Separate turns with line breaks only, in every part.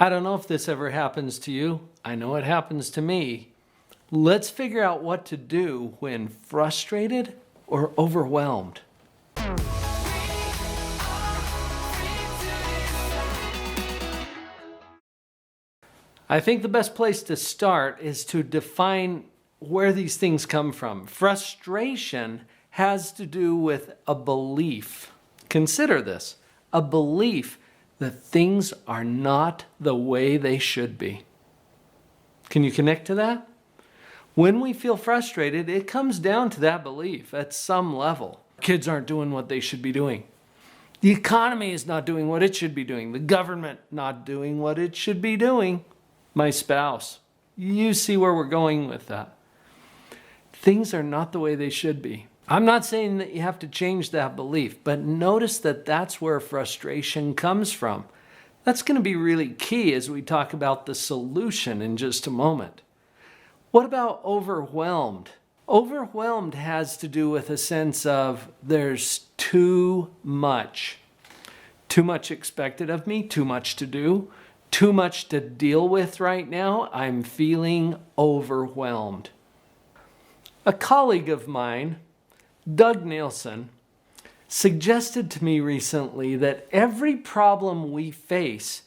I don't know if this ever happens to you. I know it happens to me. Let's figure out what to do when frustrated or overwhelmed. I think the best place to start is to define where these things come from. Frustration has to do with a belief. Consider this, a belief that things are not the way they should be. Can you connect to that? When we feel frustrated, it comes down to that belief at some level. Kids aren't doing what they should be doing. The economy is not doing what it should be doing. The government not doing what it should be doing. My spouse. You see where we're going with that. Things are not the way they should be. I'm not saying that you have to change that belief, but notice that that's where frustration comes from. That's going to be really key as we talk about the solution in just a moment. What about overwhelmed? Overwhelmed has to do with a sense of there's too much. Too much expected of me, too much to do, too much to deal with right now. I'm feeling overwhelmed. A colleague of mine, Doug Nielsen, suggested to me recently that every problem we face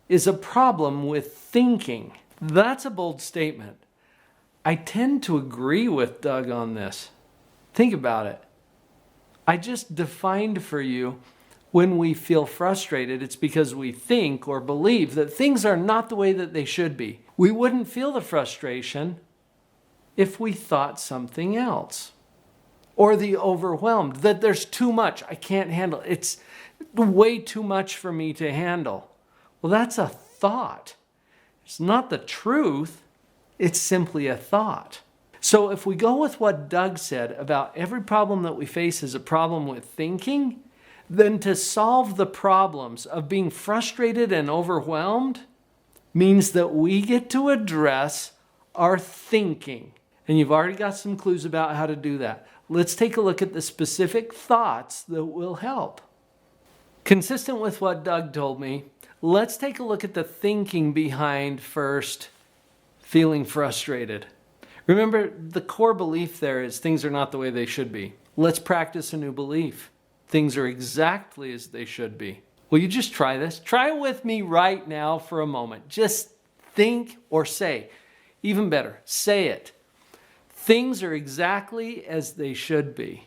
is a problem with thinking. That's a bold statement. I tend to agree with Doug on this. Think about it. I just defined for you when we feel frustrated, it's because we think or believe that things are not the way that they should be. We wouldn't feel the frustration if we thought something else. Or the overwhelmed, that there's too much, I can't handle it. It's way too much for me to handle. Well, that's a thought. It's not the truth. It's simply a thought. So if we go with what Doug said about every problem that we face is a problem with thinking, then to solve the problems of being frustrated and overwhelmed means that we get to address our thinking. And you've already got some clues about how to do that. Let's take a look at the specific thoughts that will help. Consistent with what Doug told me, let's take a look at the thinking behind first feeling frustrated. Remember, the core belief there is things are not the way they should be. Let's practice a new belief. Things are exactly as they should be. Will you just try this? Try it with me right now for a moment. Just think or say. Even better, say it. Things are exactly as they should be.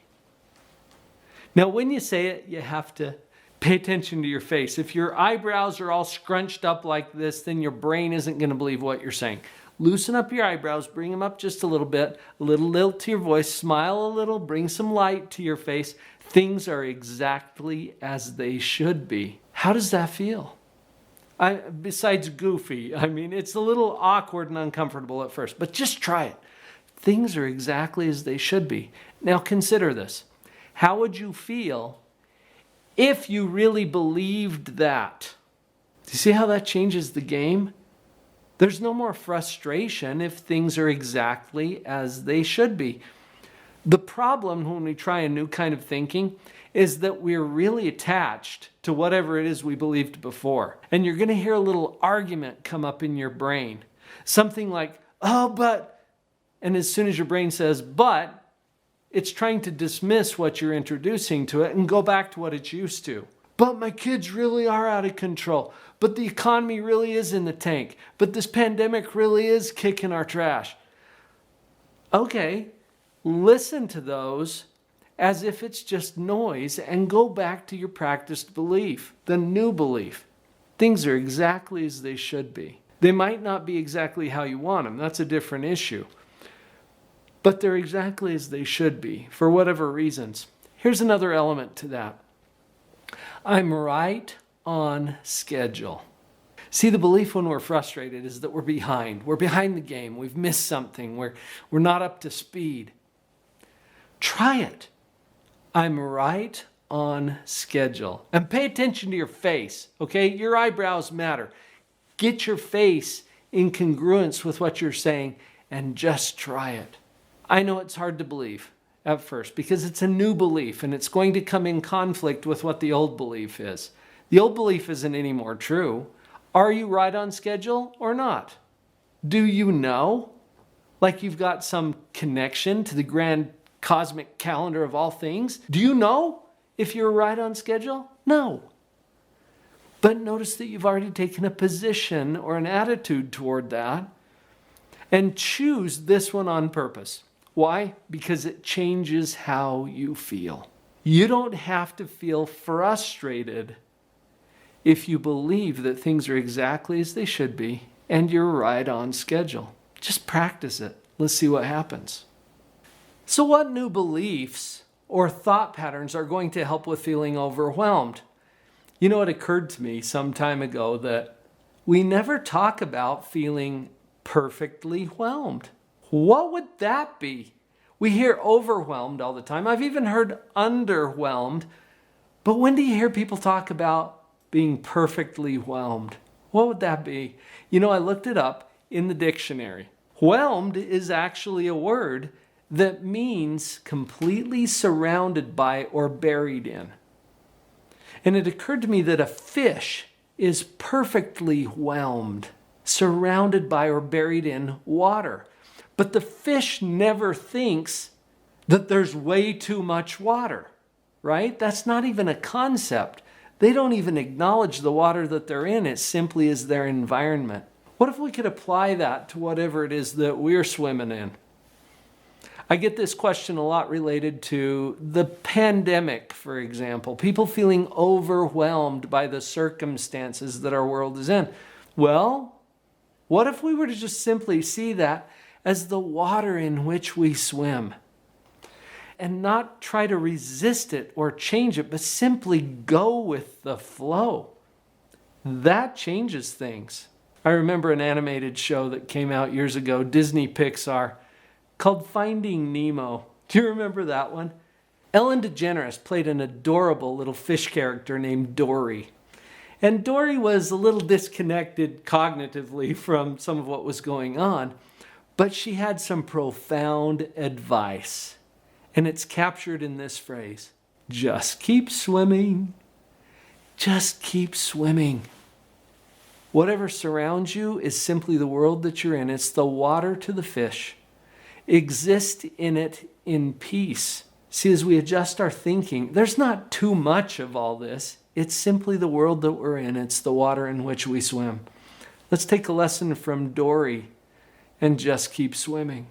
Now, when you say it, you have to pay attention to your face. If your eyebrows are all scrunched up like this, then your brain isn't going to believe what you're saying. Loosen up your eyebrows, bring them up just a little bit, a little lilt to your voice, smile a little, bring some light to your face. Things are exactly as they should be. How does that feel? Besides goofy, it's a little awkward and uncomfortable at first, but just try it. Things are exactly as they should be. Now consider this. How would you feel if you really believed that? Do you see how that changes the game? There's no more frustration if things are exactly as they should be. The problem when we try a new kind of thinking is that we're really attached to whatever it is we believed before. And you're going to hear a little argument come up in your brain. Something like, oh, but... And as soon as your brain says, but, it's trying to dismiss what you're introducing to it and go back to what it's used to. But my kids really are out of control. But the economy really is in the tank. But this pandemic really is kicking our trash. Okay, listen to those as if it's just noise and go back to your practiced belief, the new belief. Things are exactly as they should be. They might not be exactly how you want them. That's a different issue. But they're exactly as they should be, for whatever reasons. Here's another element to that. I'm right on schedule. See, the belief when we're frustrated is that we're behind. We're behind the game. We've missed something. We're not up to speed. Try it. I'm right on schedule. And pay attention to your face, okay? Your eyebrows matter. Get your face in congruence with what you're saying and just try it. I know it's hard to believe at first because it's a new belief and it's going to come in conflict with what the old belief is. The old belief isn't any more true. Are you right on schedule or not? Do you know? Like you've got some connection to the grand cosmic calendar of all things? Do you know if you're right on schedule? No. But notice that you've already taken a position or an attitude toward that, and choose this one on purpose. Why? Because it changes how you feel. You don't have to feel frustrated if you believe that things are exactly as they should be and you're right on schedule. Just practice it. Let's see what happens. So what new beliefs or thought patterns are going to help with feeling overwhelmed? You know, it occurred to me some time ago that we never talk about feeling perfectly whelmed. What would that be? We hear overwhelmed all the time. I've even heard underwhelmed. But when do you hear people talk about being perfectly whelmed? What would that be? You know, I looked it up in the dictionary. Whelmed is actually a word that means completely surrounded by or buried in. And it occurred to me that a fish is perfectly whelmed, surrounded by or buried in water. But the fish never thinks that there's way too much water, right? That's not even a concept. They don't even acknowledge the water that they're in. It simply is their environment. What if we could apply that to whatever it is that we're swimming in? I get this question a lot related to the pandemic, for example. People feeling overwhelmed by the circumstances that our world is in. Well, what if we were to just simply see that as the water in which we swim and not try to resist it or change it, but simply go with the flow? That changes things. I remember an animated show that came out years ago, Disney Pixar, called Finding Nemo. Do you remember that one? Ellen DeGeneres played an adorable little fish character named Dory. And Dory was a little disconnected cognitively from some of what was going on, but she had some profound advice. And it's captured in this phrase: just keep swimming. Just keep swimming. Whatever surrounds you is simply the world that you're in. It's the water to the fish. Exist in it in peace. See, as we adjust our thinking, there's not too much of all this. It's simply the world that we're in. It's the water in which we swim. Let's take a lesson from Dory and just keep swimming.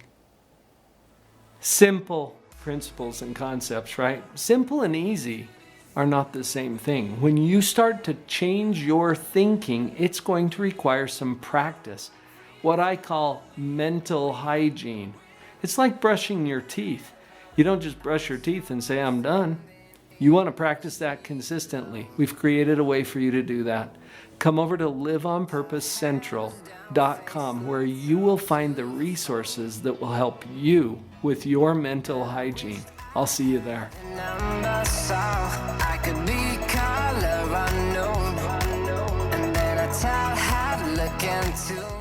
Simple principles and concepts, right? Simple and easy are not the same thing. When you start to change your thinking, it's going to require some practice. What I call mental hygiene. It's like brushing your teeth. You don't just brush your teeth and say, I'm done. You want to practice that consistently. We've created a way for you to do that. Come over to liveonpurposecentral.com, where you will find the resources that will help you with your mental hygiene. I'll see you there. I could be color unknown, and then I tell how to look into